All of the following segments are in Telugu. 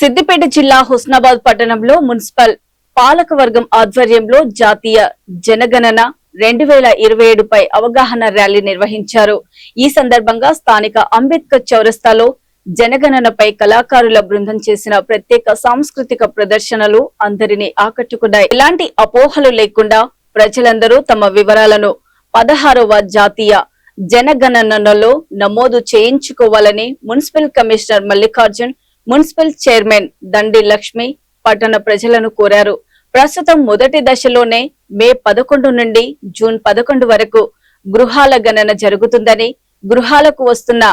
సిద్దిపేట జిల్లా హుస్నాబాద్ పట్టణంలో మున్సిపల్ పాలకవర్గం ఆధ్వర్యంలో జాతీయ జనగణన 2027 పై అవగాహన ర్యాలీ నిర్వహించారు. ఈ సందర్భంగా స్థానిక అంబేద్కర్ చౌరస్తాలో జనగణనపై కళాకారుల బృందం చేసిన ప్రత్యేక సాంస్కృతిక ప్రదర్శనలు అందరినీ ఆకట్టుకున్నాయి. ఎలాంటి అపోహలు లేకుండా ప్రజలందరూ తమ వివరాలను 16వ జాతీయ జనగణనలో నమోదు చేయించుకోవాలని municipal commissioner Mallikarjun, municipal chairman Dandi Lakshmi పట్టణ ప్రజలను కోరారు. ప్రస్తుతం మొదటి దశలోనే మే 11 నుండి జూన్ 11 వరకు గృహాల గణన జరుగుతుందని, గృహాలకు వస్తున్న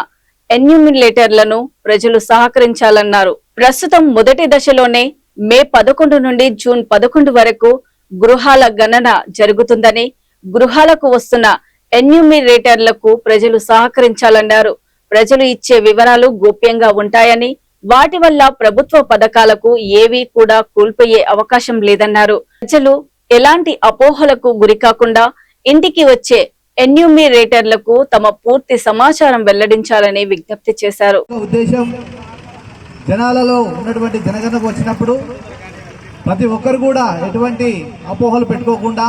ఎన్యూమిలేటర్లను ప్రజలు సహకరించాలన్నారు. ప్రస్తుతం మొదటి దశలోనే మే 11 నుండి జూన్ 11 వరకు గృహాల గణన జరుగుతుందని, గృహాలకు వస్తున్న ఎన్యూమిరేటర్లకు ప్రజలు సహకరించాలన్నారు. ప్రజలు ఇచ్చే వివరాలు గోప్యంగా ఉంటాయని, వాటి వల్ల ప్రభుత్వ పథకాలకు ఏవీ కూడా కోల్పోయే అవకాశం లేదన్నారు. ప్రజలు ఎలాంటి అపోహలకు గురికాకుండా ఇంటికి వచ్చే ఎన్యూమిరేటర్లకు తమ పూర్తి సమాచారం వెల్లడించాలని విజ్ఞప్తి చేశారు. ఉద్దేశం జనాలలో ఉన్నటువంటి జనగణనకు వచ్చినప్పుడు ప్రతి ఒక్కరు కూడా ఎటువంటి అపోహలు పెట్టుకోకుండా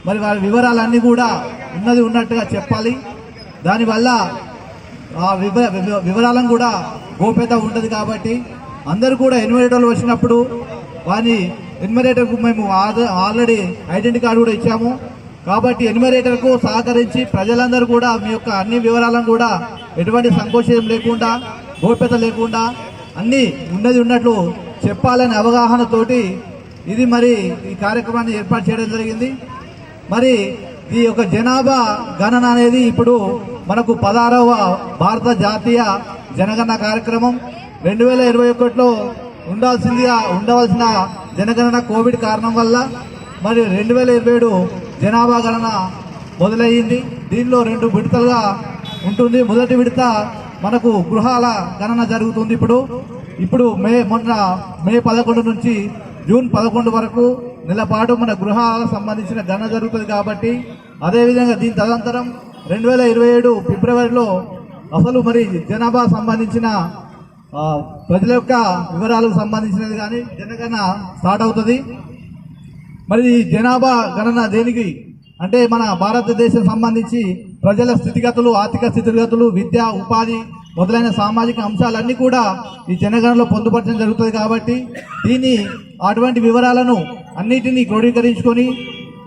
మరి వారి వివరాలన్నీ కూడా ఉన్నది ఉన్నట్టుగా చెప్పాలి. దానివల్ల ఆ వివరాలను కూడా గోప్యత ఉంటుంది. కాబట్టి అందరూ కూడా ఎన్యూమరేటర్లు వచ్చినప్పుడు వారి ఎన్యూమరేటర్కు మేము ఆల్రెడీ ఐడెంటిటీ కార్డు కూడా ఇచ్చాము. కాబట్టి ఎన్యూమరేటర్కు సహకరించి ప్రజలందరూ కూడా మీ యొక్క అన్ని వివరాలను కూడా ఎటువంటి సంకోచం లేకుండా, గోప్యత లేకుండా అన్నీ ఉన్నది ఉన్నట్లు చెప్పాలనే అవగాహనతోటి ఇది మరి ఈ కార్యక్రమాన్ని ఏర్పాటు చేయడం జరిగింది. మరి ఈ యొక్క జనాభా గణన అనేది ఇప్పుడు మనకు 16వ భారత జాతీయ జనగణన కార్యక్రమం 2021లో ఉండవలసిన జనగణన కోవిడ్ కారణం వల్ల మరి 2027 జనాభా గణన మొదలయ్యింది. దీనిలో 2 విడతలుగా ఉంటుంది. మొదటి విడత మనకు గృహాల గణన జరుగుతుంది. ఇప్పుడు మే 11 నుంచి జూన్ 11 వరకు నెల పాటు మన గృహాలకు సంబంధించిన గణన జరుగుతుంది. కాబట్టి అదేవిధంగా దీని తదనంతరం 2027 ఫిబ్రవరిలో అసలు మరి జనాభా సంబంధించిన ప్రజల యొక్క వివరాలకు సంబంధించినది కానీ జనగణన స్టార్ట్ అవుతుంది. మరి ఈ జనాభా గణన దేనికి అంటే మన భారతదేశం సంబంధించి ప్రజల స్థితిగతులు, ఆర్థిక స్థితిగతులు, విద్య, ఉపాధి మొదలైన సామాజిక అంశాలన్నీ కూడా ఈ జనగణనలో పొందుపరచడం జరుగుతుంది. కాబట్టి దీన్ని అటువంటి వివరాలను అన్నిటినీ క్రోడీకరించుకొని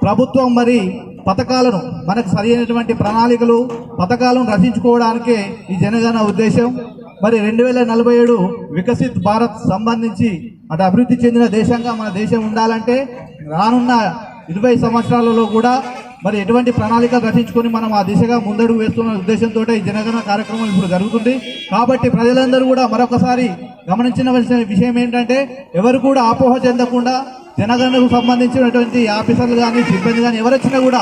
ప్రభుత్వం మరి పథకాలను మనకు సరైనటువంటి ప్రణాళికలు, పథకాలను రచించుకోవడానికే ఈ జనగణన ఉద్దేశం. మరి 2047 వికసిత్ భారత్ సంబంధించి అటు అభివృద్ధి చెందిన దేశంగా మన దేశం ఉండాలంటే రానున్న 20 సంవత్సరాలలో కూడా మరి ఎటువంటి ప్రణాళికలు రచించుకొని మనం ఆ దిశగా ముందడుగు వేస్తున్న ఉద్దేశంతో ఈ జనగణన కార్యక్రమం ఇప్పుడు జరుగుతుంది. కాబట్టి ప్రజలందరూ కూడా మరొకసారి గమనించవలసిన విషయం ఏంటంటే ఎవరు కూడా అపోహ చెందకుండా జనగణనకు సంబంధించినటువంటి ఆఫీసర్లు కానీ, సిబ్బంది కానీ ఎవరొచ్చినా కూడా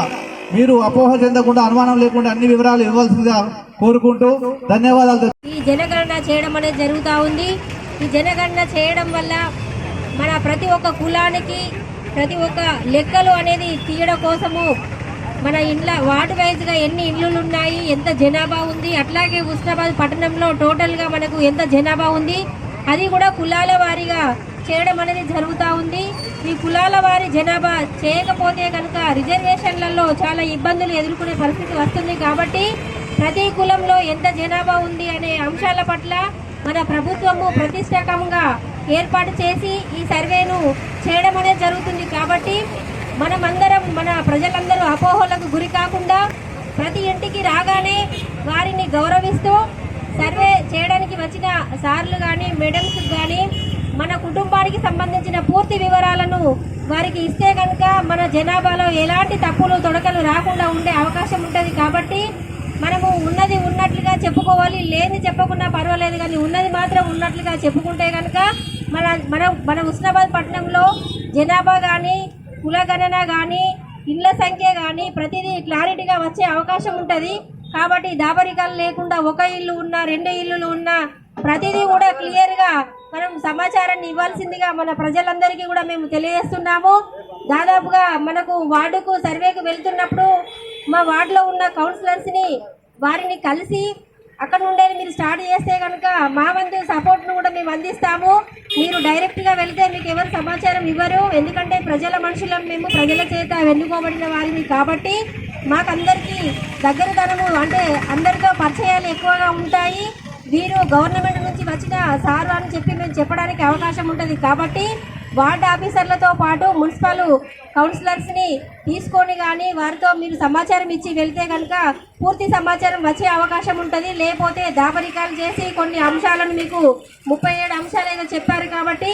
మీరు అపోహ చెందకుండా, అనుమానం లేకుండా అన్ని వివరాలు ఇవ్వాల్సిందిగా కోరుకుంటూ ధన్యవాదాలు. ఈ జనగణన చేయడం అనేది జరుగుతూ ఉంది. ఈ జనగణన చేయడం వల్ల మన ప్రతి ఒక్క కులానికి ప్రతి ఒక్క లెక్కలు అనేది తీయడం కోసము మన ఇండ్ల వార్డు వైజ్గా ఎన్ని ఇళ్ళు ఉన్నాయి, ఎంత జనాభా ఉంది, అట్లాగే హుస్నాబాద్ పట్టణంలో టోటల్గా మనకు ఎంత జనాభా ఉంది అది కూడా కులాల వారీగా చేయడం అనేది జరుగుతూ ఉంది. ఈ కులాల వారి జనాభా చేయకపోతే కనుక రిజర్వేషన్లలో చాలా ఇబ్బందులు ఎదుర్కొనే పరిస్థితి వస్తుంది. కాబట్టి ప్రతి కులంలో ఎంత జనాభా ఉంది అనే అంశాల పట్ల మన ప్రభుత్వము ప్రతిష్టాత్మకంగా ఏర్పాటు చేసి ఈ సర్వేను చేయడం అనేది జరుగుతుంది. కాబట్టి మనమందరం, మన ప్రజలందరూ అపోహలకు గురి కాకుండా ప్రతి ఇంటికి రాగానే వారిని గౌరవిస్తూ సర్వే చేయడానికి వచ్చిన సార్లు కానీ, మేడమ్స్ కానీ మన కుటుంబానికి సంబంధించిన పూర్తి వివరాలను వారికి ఇస్తే కనుక మన జనాభాలో ఎలాంటి తప్పులు తొడకలు రాకుండా ఉండే అవకాశం ఉంటుంది. కాబట్టి మనము ఉన్నది ఉన్నట్లుగా చెప్పుకోవాలి, లేని చెప్పకుండా పర్వాలేదు, కానీ ఉన్నది మాత్రం ఉన్నట్లుగా చెప్పుకుంటే కనుక మన హుస్నాబాద్ పట్టణంలో జనాభా కానీ, కుల గణన కానీ, ఇళ్ల సంఖ్య కానీ ప్రతిదీ క్లారిటీగా వచ్చే అవకాశం ఉంటుంది. కాబట్టి దాబరికాలు లేకుండా ఒక ఇల్లు ఉన్నా, 2 ఇల్లులు ఉన్నా ప్రతిదీ కూడా క్లియర్గా మనం సమాచారాన్ని ఇవ్వాల్సిందిగా మన ప్రజలందరికీ కూడా మేము తెలియజేస్తున్నాము. దాదాపుగా మనకు వార్డుకు సర్వేకు వెళ్తున్నప్పుడు మా వార్డులో ఉన్న కౌన్సిలర్స్ని వారిని కలిసి అక్కడ నుండే మీరు స్టార్ట్ చేస్తే కనుక మా వంతు సపోర్ట్ను కూడా మేము అందిస్తాము. మీరు డైరెక్ట్గా వెళ్తే మీకు ఎవరు సమాచారం ఇవ్వరు. ఎందుకంటే ప్రజల మనుషులం మేము, ప్రజల చేత వెన్నుకోబడిన వారిని కాబట్టి మాకందరికీ దగ్గరదనము అంటే అందరితో పరిచయాలు ఎక్కువగా ఉంటాయి. వీరు గవర్నమెంట్ నుంచి వచ్చిన సార్ అని చెప్పి మేము చెప్పడానికి అవకాశం ఉంటుంది. కాబట్టి వార్డు ఆఫీసర్లతో పాటు మున్సిపల్ కౌన్సిలర్స్ని తీసుకొని కానీ వారితో మీరు సమాచారం ఇచ్చి వెళ్తే కనుక పూర్తి సమాచారం వచ్చే అవకాశం ఉంటుంది. లేకపోతే దాపరికాలు చేసి కొన్ని అంశాలను మీకు 37 అంశాలు ఏదో చెప్పారు కాబట్టి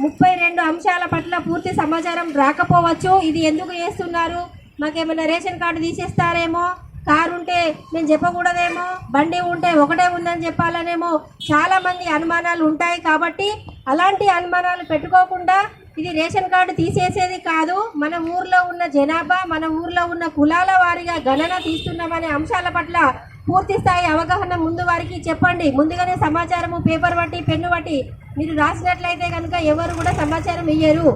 32 అంశాల పట్ల పూర్తి సమాచారం రాకపోవచ్చు. ఇది ఎందుకు చేస్తున్నారు, మాకేమైనా రేషన్ కార్డు తీసేస్తారేమో, కారు ఉంటే మేము చెప్పకూడదేమో, బండి ఉంటే ఒకటే ఉందని చెప్పాలనేమో చాలా మంది అనుమానాలు ఉంటాయి. కాబట్టి అలాంటి అనుమానాలు పెట్టుకోకుండా ఇది రేషన్ కార్డు తీసేసేది కాదు, మన ఊర్లో ఉన్న జనాభా, మన ఊర్లో ఉన్న కులాల వారీగా గణన తీస్తున్నామనే అంశాల పట్ల పూర్తి స్థాయి అవగాహన ముందు వారికి చెప్పండి. ముందుగానే సమాచారము పేపర్ బట్టి పెన్ను బట్టి మీరు రాసినట్లయితే కనుక ఎవరు కూడా సమాచారం ఇయ్యరు.